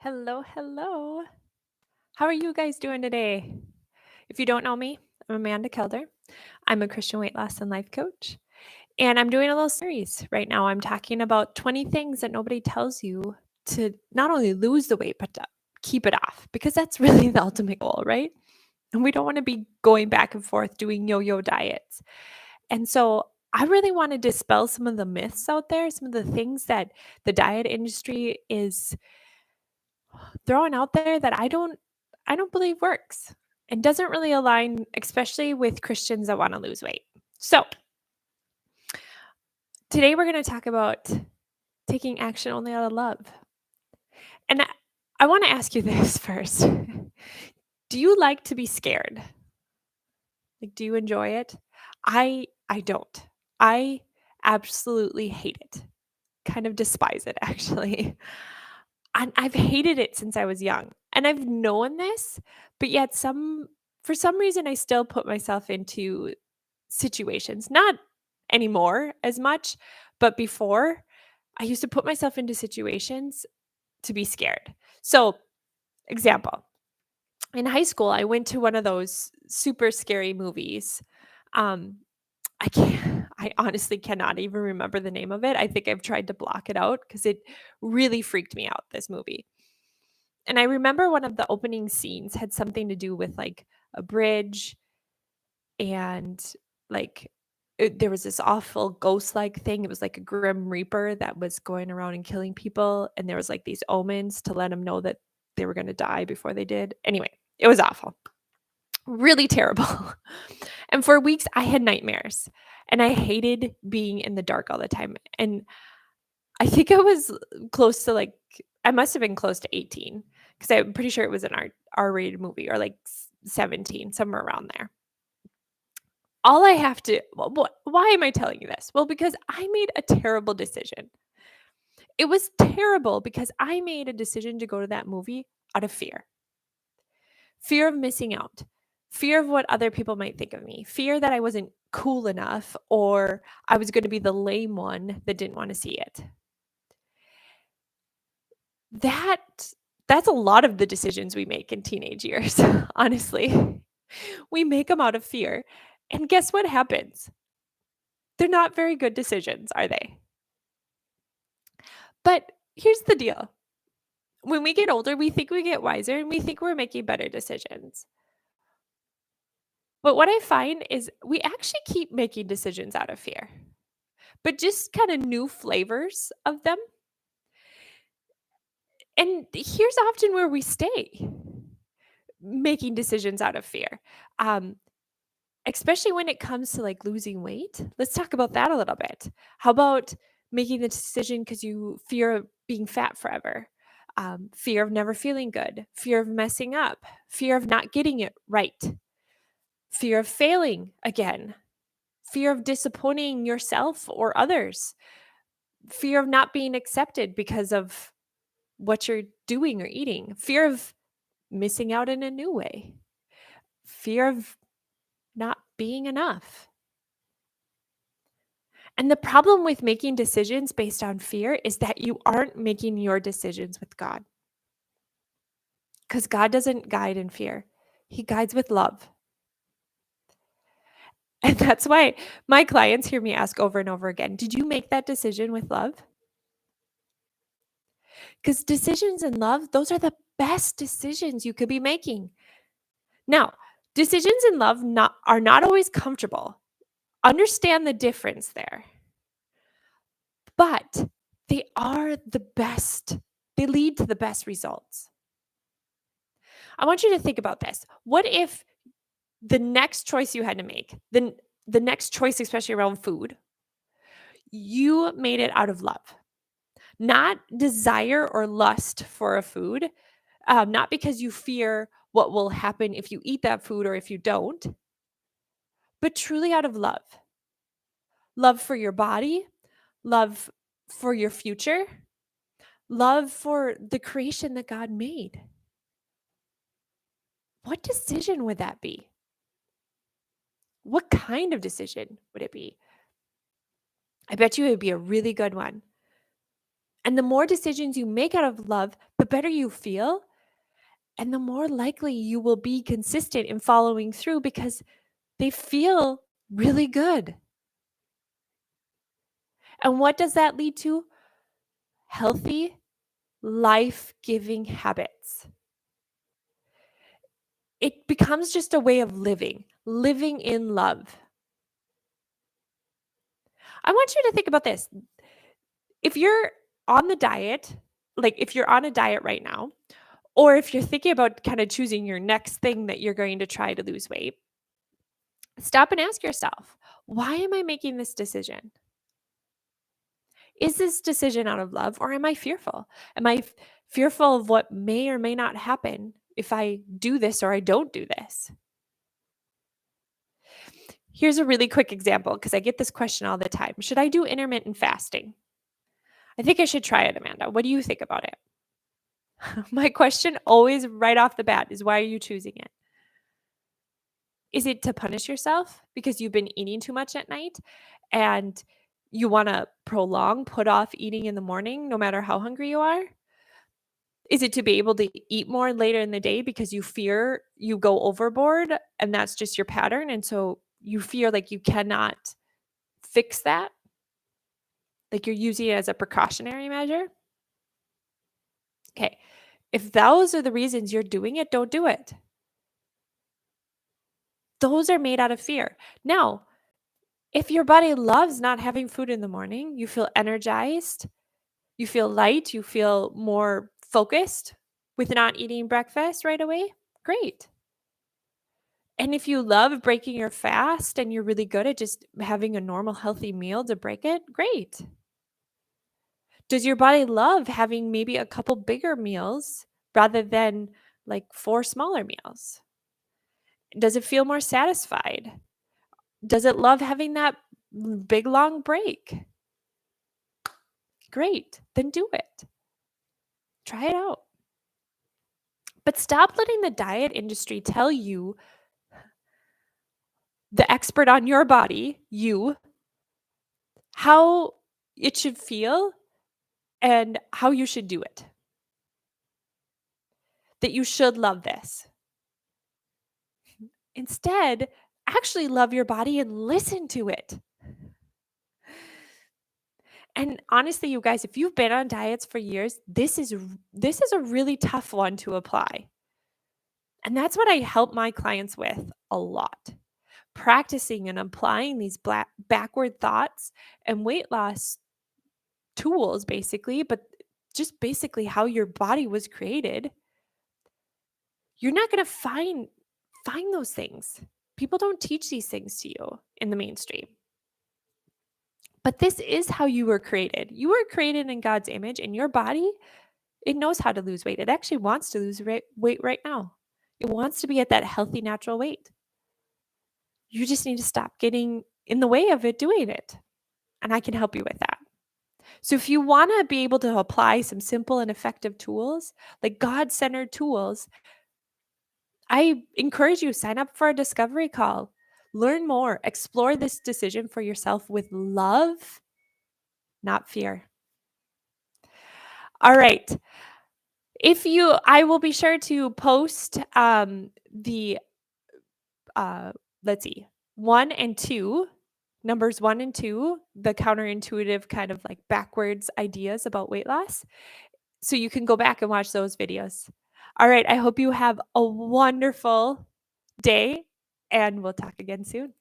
Hello, hello. How are you guys doing today? If you don't know me, I'm Amanda Kelder. I'm a Christian weight loss and life coach, and I'm doing a little series right now. I'm talking about 20 things that nobody tells you to not only lose the weight, but to keep it off, because that's really the ultimate goal, right? And we don't want to be going back and forth doing yo yo diets. And so I really want to dispel some of the myths out there, some of the things that the diet industry is throwing out there that I don't believe works and doesn't really align, especially with Christians that want to lose weight. So, today we're going to talk about taking action only out of love. And I want to ask you this first. Do you like to be scared? Like, do you enjoy it? I don't. I absolutely hate it. Kind of despise it actually. And I've hated it since I was young. And I've known this, but yet for some reason I still put myself into situations. Not anymore as much, but before I used to put myself into situations to be scared. So, example, in high school I went to one of those super scary movies. Um I honestly cannot even remember the name of it. I think I've tried to block it out because it really freaked me out, this movie. And I remember one of the opening scenes had something to do with, like, a bridge and, like, there was this awful ghost-like thing. It was like a grim reaper that was going around and killing people, and there was, like, these omens to let them know that they were gonna die before they did. Anyway, it was awful. Really terrible. And for weeks, I had nightmares, and I hated being in the dark all the time, and I think I was close to, like, I must have been close to 18 because I'm pretty sure it was an R-rated movie, or like 17, somewhere around there. All I have to why am I telling you this? Well, because I made a terrible decision. It was terrible because I made a decision to go to that movie out of fear. Fear of missing out. Fear of what other people might think of me. Fear that I wasn't cool enough, or I was gonna be the lame one that didn't wanna see it. That that's a lot of the decisions we make in teenage years, honestly. We make them out of fear, and guess what happens? They're not very good decisions, are they? But here's the deal. When we get older, we think we get wiser, and we think we're making better decisions. But what I find is we actually keep making decisions out of fear, but just kinda new flavors of them, and here's often where we stay, making decisions out of fear. Um, Especially when it comes to, like, losing weight. Let's talk about that a little bit. How about making the decision because you fear of being fat forever? Fear of never feeling good, fear of messing up, fear of not getting it right, fear of failing again, fear of disappointing yourself or others, fear of not being accepted because of what you're doing or eating, fear of missing out in a new way, fear of not being enough. And the problem with making decisions based on fear is that you aren't making your decisions with God. Because God doesn't guide in fear, He guides with love. And that's why my clients hear me ask over and over again, did you make that decision with love? Because decisions in love, those are the best decisions you could be making. Now, decisions in love are not always comfortable. Understand the difference there. But they are the best. They lead to the best results. I want you to think about this. What if the next choice you had to make, the next choice, especially around food, you made it out of love, not desire or lust for a food, not because you fear what will happen if you eat that food or if you don't, but truly out of love. Love for your body, love for your future, love for the creation that God made. What decision would that be? What kind of decision would it be? I bet you it would be a really good one. And the more decisions you make out of love, the better you feel, and the more likely you will be consistent in following through because they feel really good. And what does that lead to? Healthy, life-giving habits. It becomes just a way of living in love. I want you to think about this. If you're on the diet, like if you're on a diet right now, or if you're thinking about kind of choosing your next thing that you're going to try to lose weight, stop and ask yourself, why am I making this decision? Is this decision out of love or am I fearful? Am I fearful of what may or may not happen if I do this or I don't do this? Here's a really quick example because I get this question all the time. Should I do intermittent fasting? I think I should try it, Amanda. What do you think about it? My question always right off the bat is, why are you choosing it? Is it to punish yourself because you've been eating too much at night and you want to put off eating in the morning no matter how hungry you are? Is it to be able to eat more later in the day because you fear you go overboard and that's just your pattern, and so you fear like you cannot fix that? Like you're using it as a precautionary measure? Okay. If those are the reasons you're doing it, don't do it. Those are made out of fear. Now, if your body loves not having food in the morning, you feel energized, you feel light, you feel more focused with not eating breakfast right away, great. And if you love breaking your fast and you're really good at just having a normal healthy meal to break it, great. Does your body love having maybe a couple bigger meals rather than like 4 smaller meals? Does it feel more satisfied? Does it love having that big long break? Great, then do it. Try it out. But stop letting the diet industry tell you, the expert on your body, you, how it should feel and how you should do it. That you should love this. Instead, actually love your body and listen to it. And honestly, you guys, if you've been on diets for years, this is a really tough one to apply. And that's what I help my clients with a lot. Practicing and applying these backward thoughts and weight loss tools, basically, but just basically how your body was created. You're not going to find those things. People don't teach these things to you in the mainstream. But this is how you were created. You were created in God's image, and your body, it knows how to lose weight. It actually wants to lose weight right now. It wants to be at that healthy, natural weight. You just need to stop getting in the way of it doing it. And I can help you with that. So if you want to be able to apply some simple and effective tools, like God-centered tools, I encourage you, sign up for a discovery call. Learn more. Explore this decision for yourself with love, not fear. All right. I will be sure to post the let's see, 1 and 2, numbers 1 and 2, the counterintuitive kind of like backwards ideas about weight loss. So you can go back and watch those videos. All right. I hope you have a wonderful day and we'll talk again soon.